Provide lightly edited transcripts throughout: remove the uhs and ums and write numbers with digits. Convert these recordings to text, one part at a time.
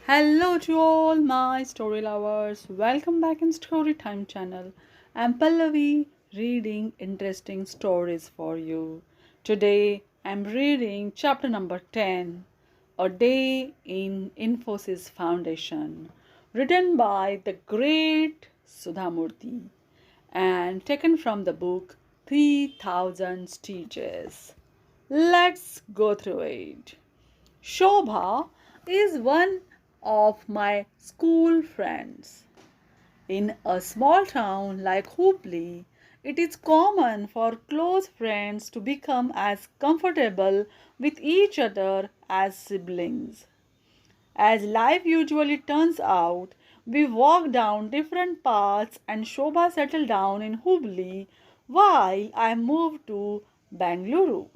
Hello to all my story lovers. Welcome back in Storytime channel. I'm Pallavi reading interesting stories for you. Today I'm reading chapter number 10, A Day in Infosys Foundation, written by the great Sudha Murty and taken from the book 3000 Stitches. Let's go through it. Shobha is one of my school friends. In a small town like Hubli, it is common for close friends to become as comfortable with each other as siblings. As life usually turns out, we walked down different paths and Shobha settled down in Hubli while I moved to Bangalore.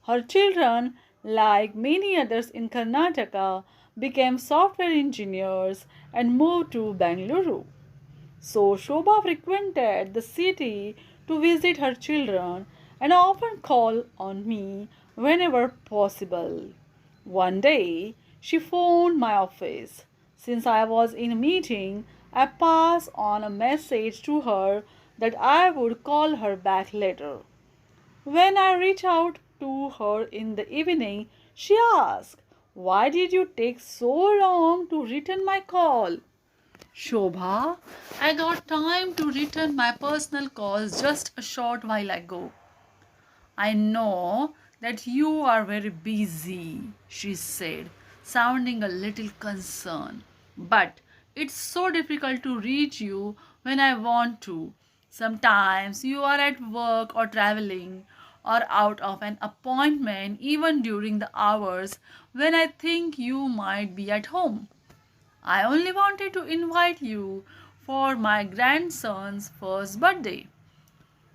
Her children, like many others in Karnataka, became software engineers and moved to Bangalore. So Shobha frequented the city to visit her children and often called on me whenever possible. One day, she phoned my office. Since I was in a meeting, I passed on a message to her that I would call her back later. When I reached out to her in the evening, she asked, "Why did you take so long to return my call?" Shobha, I got time to return my personal calls just a short while ago. I know that you are very busy, she said, sounding a little concerned. But it's so difficult to reach you when I want to. Sometimes you are at work or traveling or out of an appointment even during the hours when I think you might be at home. I only wanted to invite you for my grandson's first birthday.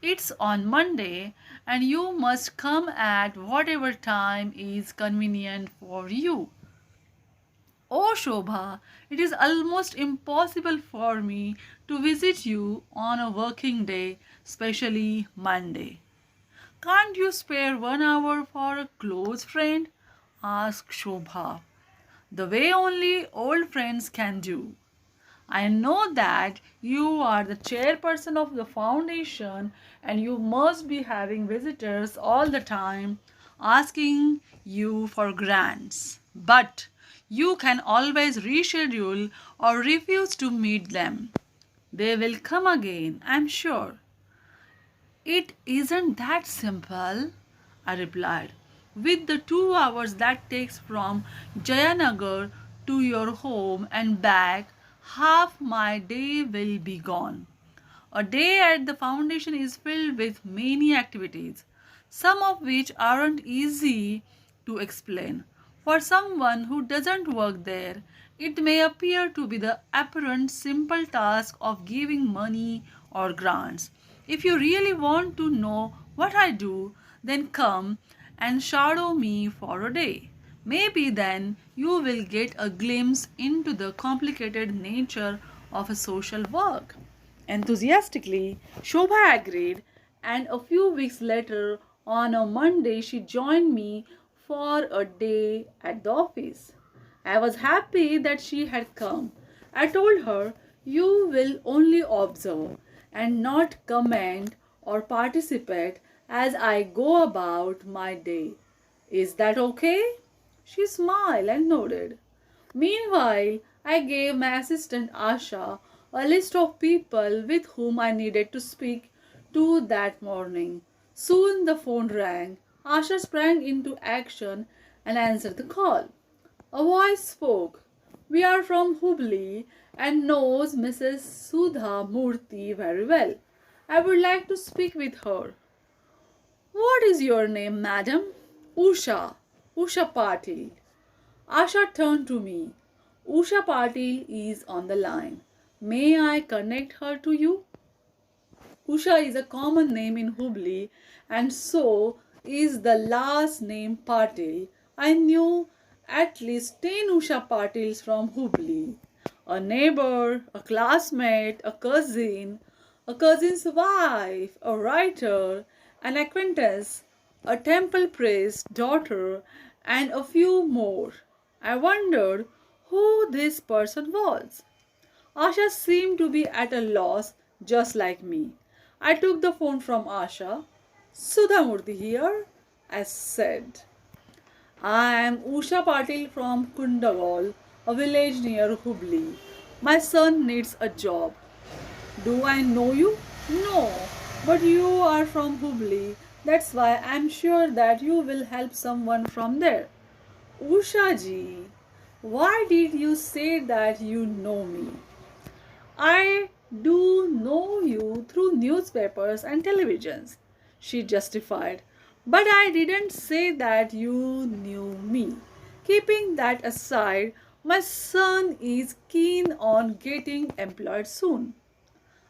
It's on Monday, and you must come at whatever time is convenient for you. Oh, Shobha, it is almost impossible for me to visit you on a working day, especially Monday. Can't you spare 1 hour for a close friend? Asked Shobha. The way only old friends can do. I know that you are the chairperson of the foundation and you must be having visitors all the time asking you for grants. But you can always reschedule or refuse to meet them. They will come again, I'm sure. It isn't that simple, I replied. With the 2 hours that takes from Jayanagar to your home and back, half my day will be gone. A day at the foundation is filled with many activities, some of which aren't easy to explain. For someone who doesn't work there, it may appear to be the apparent simple task of giving money or grants. If you really want to know what I do, then come and shadow me for a day. Maybe then you will get a glimpse into the complicated nature of a social work. Enthusiastically, Shobha agreed, and a few weeks later, on a Monday, she joined me for a day at the office. I was happy that she had come. I told her, "You will only observe and not comment or participate as I go about my day. Is that okay?" She smiled and nodded. Meanwhile, I gave my assistant Asha a list of people with whom I needed to speak to that morning. Soon the phone rang. Asha sprang into action and answered the call. A voice spoke. "We are from Hubli and knows Mrs. Sudha Murty very well. I would like to speak with her." "What is your name, madam?" "Usha. Usha Patil." Asha turned to me. "Usha Patil is on the line. May I connect her to you?" Usha is a common name in Hubli, and so is the last name Patil. I knew at least 10 Usha Patils from Hubli. A neighbor, a classmate, a cousin's wife, a writer, an acquaintance, a temple priest's daughter, and a few more. I wondered who this person was. Asha seemed to be at a loss, just like me. I took the phone from Asha. Sudha Murty here, I said. I am Usha Patil from Kundagol, a village near Hubli. My son needs a job. Do I know you? No, but you are from Hubli. That's why I'm sure that you will help someone from there. Usha ji, why did you say that you know me? I do know you through newspapers and televisions, she justified. But I didn't say that you knew me. Keeping that aside, my son is keen on getting employed soon.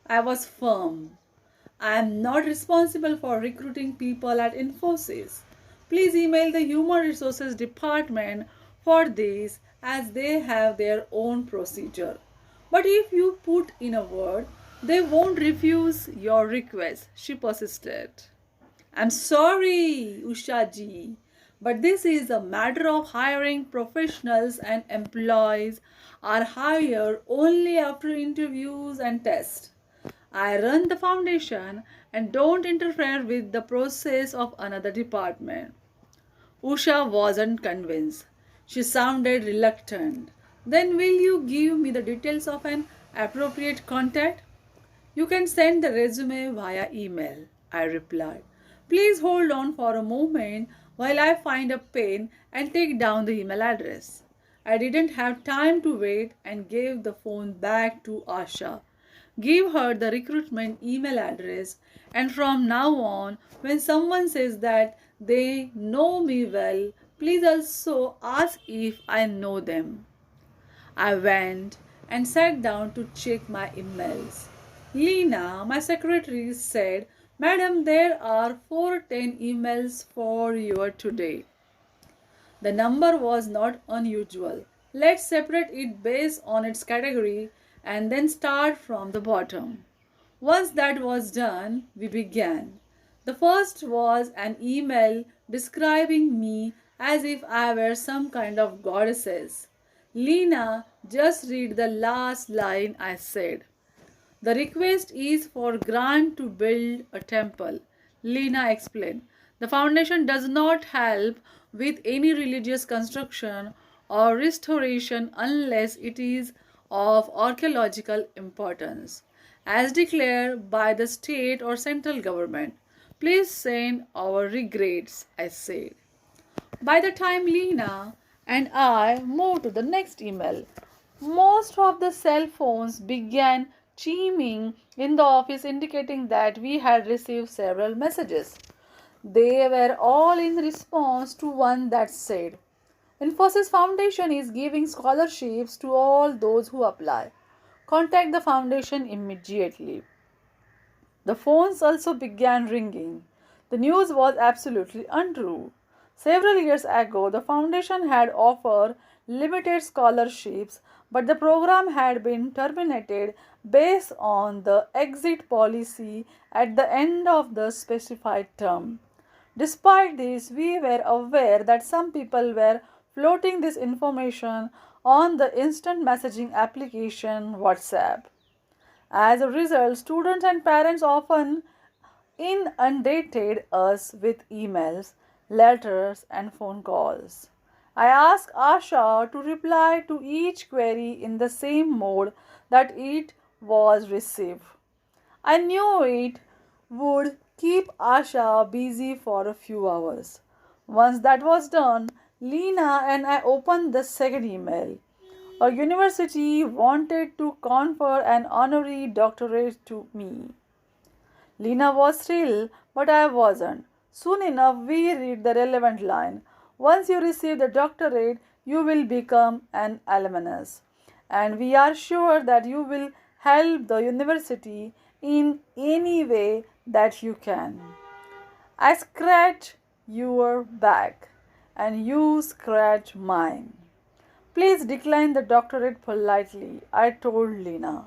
I was firm. I am not responsible for recruiting people at Infosys. Please email the Human Resources Department for this as they have their own procedure. But if you put in a word, they won't refuse your request, she persisted. I'm sorry, Ushaji, but this is a matter of hiring professionals, and employees are hired only after interviews and tests. I run the foundation and don't interfere with the process of another department. Usha wasn't convinced. She sounded reluctant. Then will you give me the details of an appropriate contact? You can send the resume via email, I replied. Please hold on for a moment while I find a pen and take down the email address. I didn't have time to wait and gave the phone back to Asha. Give her the recruitment email address, and from now on, when someone says that they know me well, please also ask if I know them. I went and sat down to check my emails. Lena, my secretary, said, Madam, there are 410 emails for you today. The number was not unusual. Let's separate it based on its category and then start from the bottom. Once that was done, we began. The first was an email describing me as if I were some kind of goddess. Lena, just read the last line, I said. The request is for grant to build a temple, Lena explained. The foundation does not help with any religious construction or restoration unless it is of archaeological importance, as declared by the state or central government. Please send our regrets, I said. By the time Lena and I moved to the next email, most of the cell phones began chiming in the office, indicating that we had received several messages. They were all in response to one that said, Infosys Foundation is giving scholarships to all those who apply. Contact the foundation immediately. The phones also began ringing. The news was absolutely untrue. Several years ago, the foundation had offered limited scholarships, but the program had been terminated based on the exit policy at the end of the specified term. Despite this, we were aware that some people were floating this information on the instant messaging application WhatsApp. As a result, students and parents often inundated us with emails, letters, and phone calls. I asked Asha to reply to each query in the same mode that it was received. I knew it would keep Asha busy for a few hours. Once that was done, Lena and I opened the second email. A university wanted to confer an honorary doctorate to me. Lena was thrilled, but I wasn't. Soon enough, we read the relevant line. Once you receive the doctorate, you will become an alumnus. And we are sure that you will help the university in any way that you can. I scratch your back, and you scratch mine. Please decline the doctorate politely, I told Lena.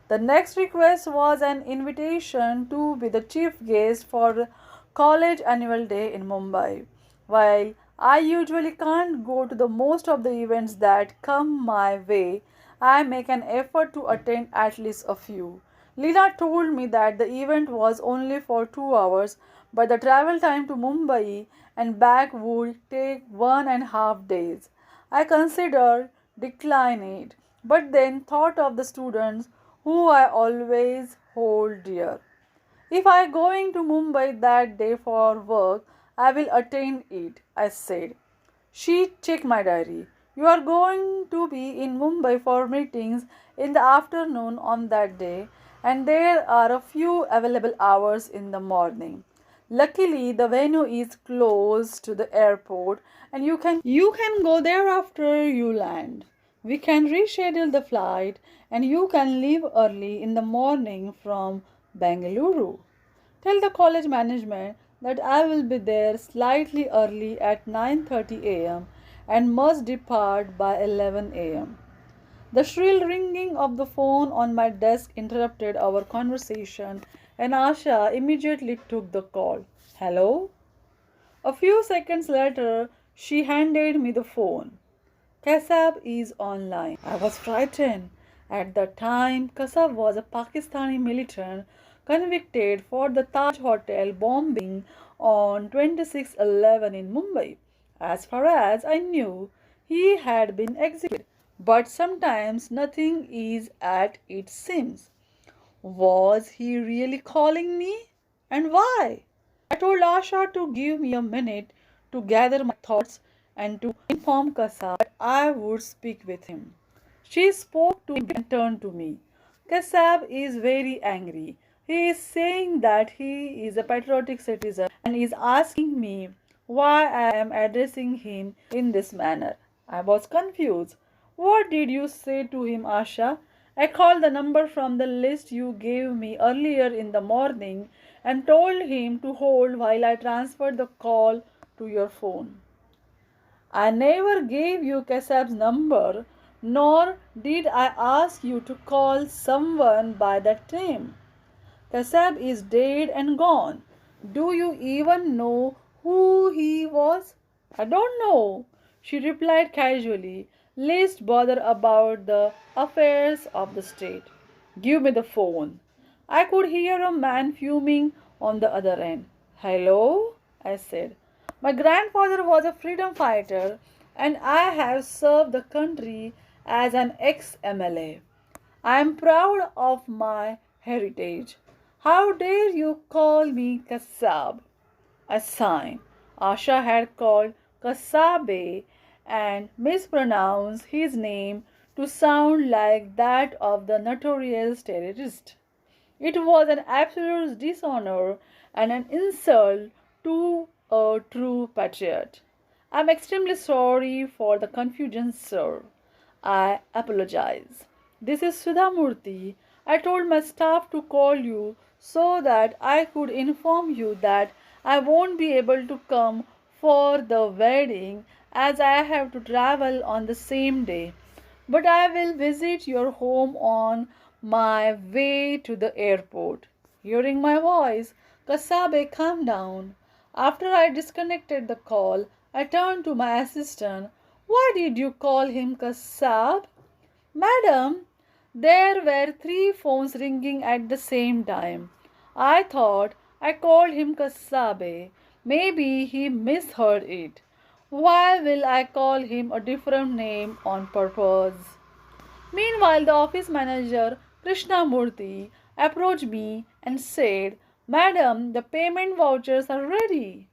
The next request was an invitation to be the chief guest for college annual day in Mumbai. While I usually can't go to the most of the events that come my way. I make an effort to attend at least a few. Lina told me that the event was only for 2 hours, but the travel time to Mumbai and back would take 1.5 days. I considered declining it, but then thought of the students who I always hold dear. If I going to Mumbai that day for work, I will attend it, I said. She checked my diary. You are going to be in Mumbai for meetings in the afternoon on that day, and there are a few available hours in the morning. Luckily, the venue is close to the airport, and you can go there after you land. We can reschedule the flight, and you can leave early in the morning from Bengaluru. Tell the college management that I will be there slightly early at 9:30 a.m. and must depart by 11 a.m. The shrill ringing of the phone on my desk interrupted our conversation, and Asha immediately took the call. Hello? A few seconds later, she handed me the phone. Kasab is online. I was frightened. At the time, Kasab was a Pakistani militant convicted for the Taj Hotel bombing on 26/11 in Mumbai. As far as I knew, he had been executed. But sometimes nothing is as it seems. Was he really calling me? And why? I told Asha to give me a minute to gather my thoughts and to inform Kasab that I would speak with him. She spoke to him and turned to me. Kasab is very angry. He is saying that he is a patriotic citizen and is asking me why I am addressing him in this manner. I was confused. What did you say to him, Asha? I called the number from the list you gave me earlier in the morning and told him to hold while I transferred the call to your phone. I never gave you Kasab's number, nor did I ask you to call someone by that name. Kasab is dead and gone. Do you even know who he was? I don't know, she replied casually. Least bother about the affairs of the state. Give me the phone. I could hear a man fuming on the other end. Hello? I said. My grandfather was a freedom fighter, and I have served the country as an ex-MLA. I am proud of my heritage. How dare you call me Kasab? A sign. Asha had called Kasabe and mispronounced his name to sound like that of the notorious terrorist. It was an absolute dishonor and an insult to a true patriot. I am extremely sorry for the confusion, sir. I apologize. This is Sudha Murty. I told my staff to call you so that I could inform you that I won't be able to come for the wedding as I have to travel on the same day. But I will visit your home on my way to the airport. Hearing my voice, Kasabe calmed down. After I disconnected the call, I turned to my assistant. Why did you call him Kasab? Madam, there were three phones ringing at the same time. I thought I called him Kasabe. Maybe he misheard it. Why will I call him a different name on purpose? Meanwhile, the office manager, Krishna Murthy, approached me and said, Madam, the payment vouchers are ready.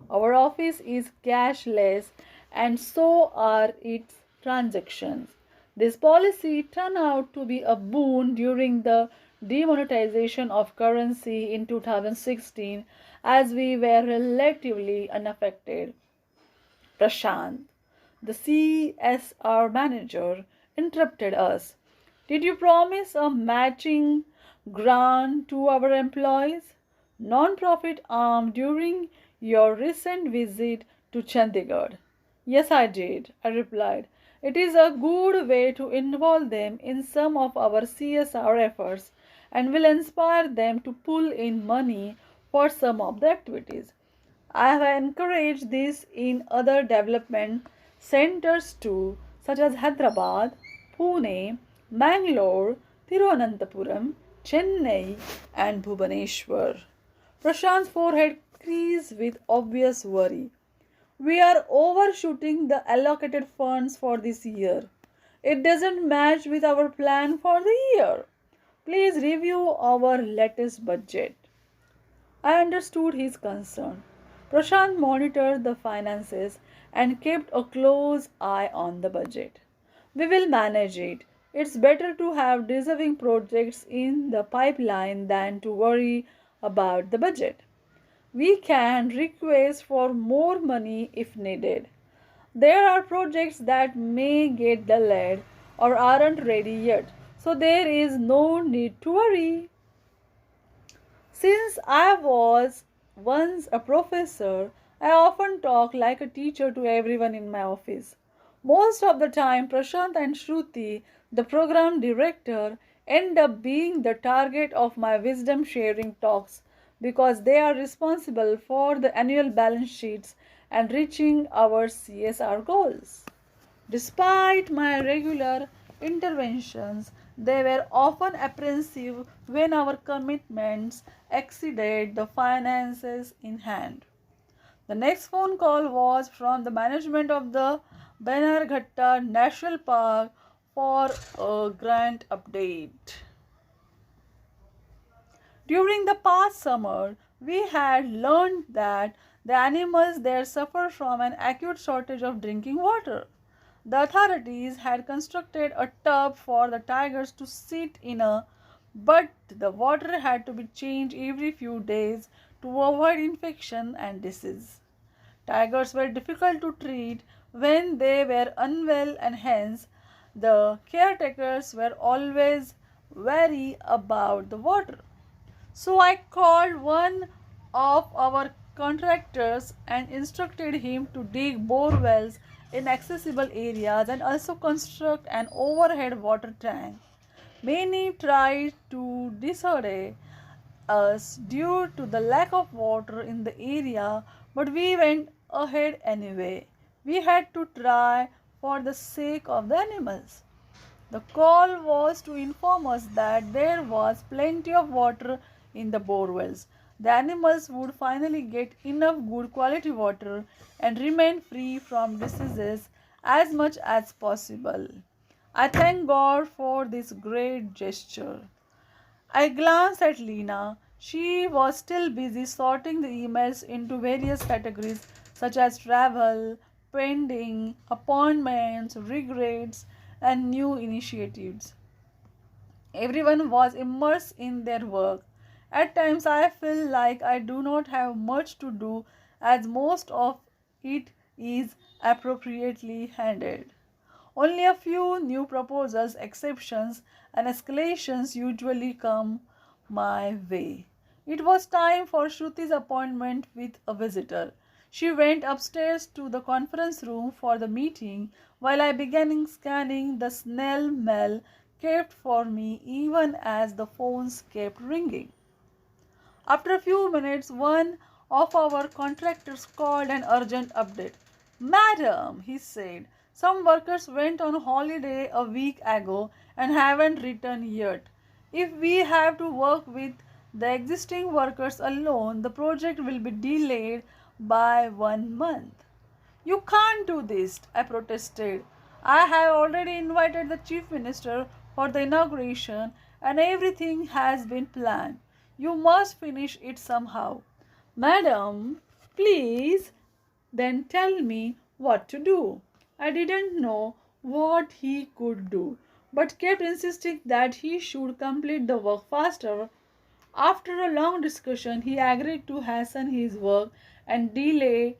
Our office is cashless and so are its transactions. This policy turned out to be a boon during the demonetization of currency in 2016 as we were relatively unaffected. Prashant, the CSR manager, interrupted us. Did you promise a matching grant to our employees? Non-profit arm during your recent visit to Chandigarh. Yes, I did, I replied. It is a good way to involve them in some of our CSR efforts and will inspire them to pull in money for some of the activities. I have encouraged this in other development centers too, such as Hyderabad, Pune, Mangalore, Thiruvananthapuram, Chennai, and Bhubaneswar. Prashant's forehead creased with obvious worry. We are overshooting the allocated funds for this year. It doesn't match with our plan for the year. Please review our latest budget. I understood his concern. Prashant monitored the finances and kept a close eye on the budget. We will manage it. It's better to have deserving projects in the pipeline than to worry about the budget. We can request for more money if needed. There are projects that may get delayed or aren't ready yet, so there is no need to worry. Since I was once a professor, I often talk like a teacher to everyone in my office. Most of the time, Prashant and Shruti, the program director, end up being the target of my wisdom sharing talks because they are responsible for the annual balance sheets and reaching our CSR goals. Despite my regular interventions, they were often apprehensive when our commitments exceeded the finances in hand. The next phone call was from the management of the Bannerghatta National Park for a grant update. During the past summer, we had learned that the animals there suffer from an acute shortage of drinking water. The authorities had constructed a tub for the tigers to sit in but the water had to be changed every few days to avoid infection and disease. Tigers were difficult to treat when they were unwell, and hence the caretakers were always wary about the water. So I called one of our contractors and instructed him to dig bore wells in accessible areas and also construct an overhead water tank. Many tried to dissuade us due to the lack of water in the area, but we went ahead anyway. We had to try for the sake of the animals. The call was to inform us that there was plenty of water in the borewells. The animals would finally get enough good quality water and remain free from diseases as much as possible. I thank God for this great gesture. I glanced at Lena. She was still busy sorting the emails into various categories such as travel, pending, appointments, regrets, and new initiatives. Everyone was immersed in their work. At times, I feel like I do not have much to do as most of it is appropriately handled. Only a few new proposals, exceptions, and escalations usually come my way. It was time for Shruti's appointment with a visitor. She went upstairs to the conference room for the meeting while I began scanning the snail mail kept for me even as the phones kept ringing. After a few minutes, one of our contractors called an urgent update. Madam, he said, some workers went on holiday a week ago and haven't returned yet. If we have to work with the existing workers alone, the project will be delayed by 1 month. You can't do this, I protested. I have already invited the Chief Minister for the inauguration and everything has been planned. You must finish it somehow. Madam, please, then tell me what to do. I didn't know what he could do, but kept insisting that he should complete the work faster. After a long discussion, he agreed to hasten his work and delay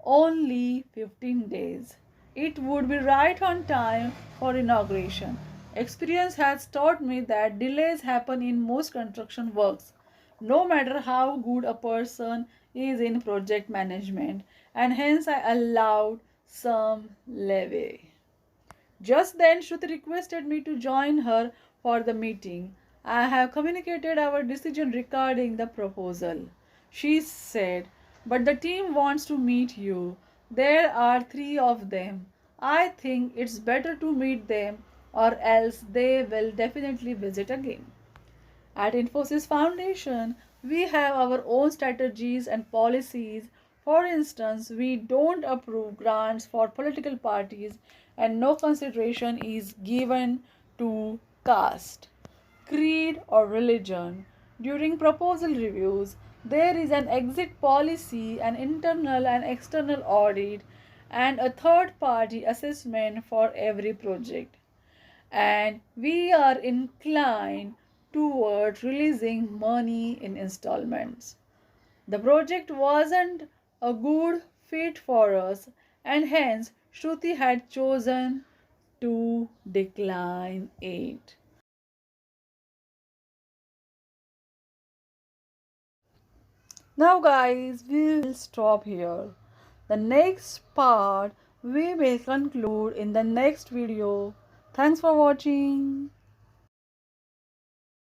only 15 days. It would be right on time for inauguration. Experience has taught me that delays happen in most construction works, no matter how good a person is in project management, and hence I allowed some leeway. Just then, Shruti requested me to join her for the meeting. I have communicated our decision regarding the proposal. She said, but the team wants to meet you. There are three of them. I think it's better to meet them or else they will definitely visit again. At Infosys Foundation, we have our own strategies and policies. For instance, we don't approve grants for political parties and no consideration is given to caste, creed, or religion. During proposal reviews, there is an exit policy, an internal and external audit, and a third party assessment for every project. And we are inclined toward releasing money in installments. The project wasn't a good fit for us, and hence Shruti had chosen to decline it. Now, guys, we will stop here. The next part we will conclude in the next video. Thanks for watching.